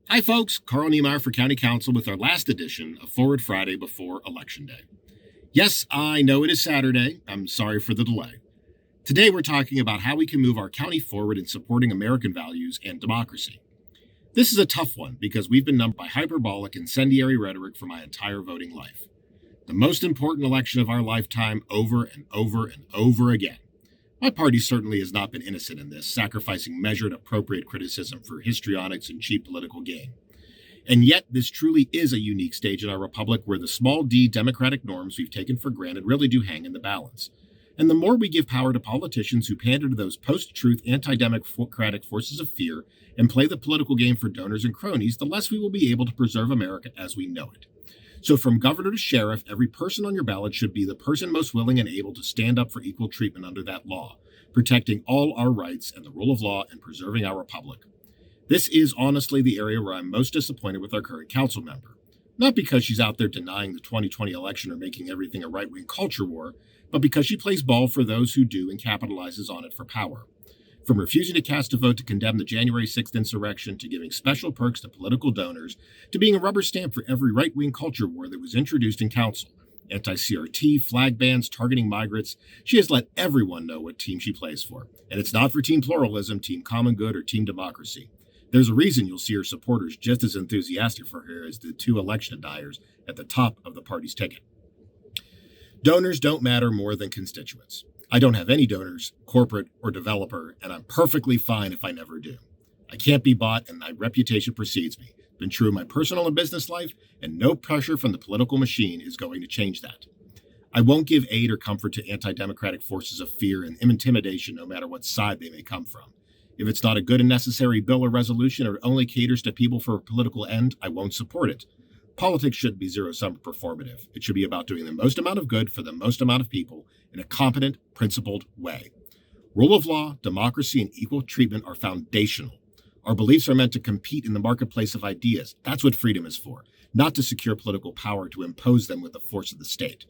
Hi, folks. Carl Niemeyer for County Council with our last edition of Forward Friday before Election Day. Yes, I know it is Saturday. I'm sorry for the delay. Today, we're talking about how we can move our county forward in supporting American values and democracy. This is a tough one because we've been numbed by hyperbolic, incendiary rhetoric for my entire voting life. The most important election of our lifetime over and over and over again. My party certainly has not been innocent in this, sacrificing measured, appropriate criticism for histrionics and cheap political gain. And yet, this truly is a unique stage in our republic where the small d democratic norms we've taken for granted really do hang in the balance. And the more we give power to politicians who pander to those post-truth anti-democratic forces of fear and play the political game for donors and cronies, the less we will be able to preserve America as we know it. So from governor to sheriff, every person on your ballot should be the person most willing and able to stand up for equal treatment under that law, protecting all our rights and the rule of law and preserving our republic. This is honestly the area where I'm most disappointed with our current council member. Not because she's out there denying the 2020 election or making everything a right-wing culture war, but because she plays ball for those who do and capitalizes on it for power. From refusing to cast a vote to condemn the January 6th insurrection, to giving special perks to political donors, to being a rubber stamp for every right-wing culture war that was introduced in council. Anti-CRT, flag bans, targeting migrants, she has let everyone know what team she plays for. And it's not for Team Pluralism, Team Common Good, or Team Democracy. There's a reason you'll see her supporters just as enthusiastic for her as the two election deniers at the top of the party's ticket. Donors don't matter more than constituents. I don't have any donors, corporate or developer, and I'm perfectly fine if I never do. I can't be bought, and my reputation precedes me. Been true in my personal and business life, and no pressure from the political machine is going to change that. I won't give aid or comfort to anti-democratic forces of fear and intimidation, no matter what side they may come from. If it's not a good and necessary bill or resolution or only caters to people for a political end, I won't support it. Politics shouldn't be zero-sum performative. It should be about doing the most amount of good for the most amount of people in a competent, principled way. Rule of law, democracy, and equal treatment are foundational. Our beliefs are meant to compete in the marketplace of ideas. That's what freedom is for, not to secure political power to impose them with the force of the state.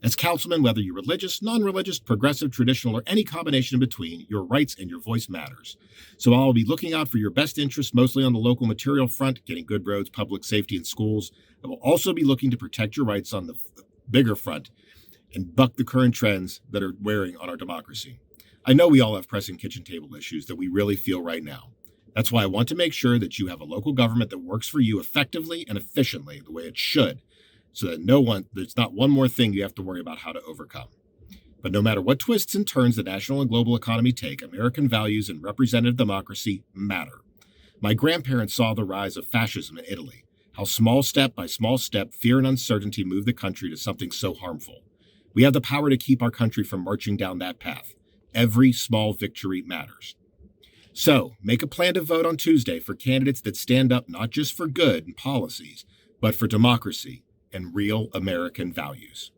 As councilman, whether you're religious, non-religious, progressive, traditional, or any combination in between, your rights and your voice matters. So I'll be looking out for your best interests, mostly on the local material front, getting good roads, public safety, and schools. I will also be looking to protect your rights on the bigger front and buck the current trends that are wearing on our democracy. I know we all have pressing kitchen table issues that we really feel right now. That's why I want to make sure that you have a local government that works for you effectively and efficiently the way it should, so that there's not one more thing you have to worry about how to overcome. But no matter what twists and turns the national and global economy take, American values and representative democracy matter. My grandparents saw the rise of fascism in Italy, how small step by small step, fear and uncertainty moved the country to something so harmful. We have the power to keep our country from marching down that path. Every small victory matters. So, make a plan to vote on Tuesday for candidates that stand up not just for good and policies, but for democracy and real American values.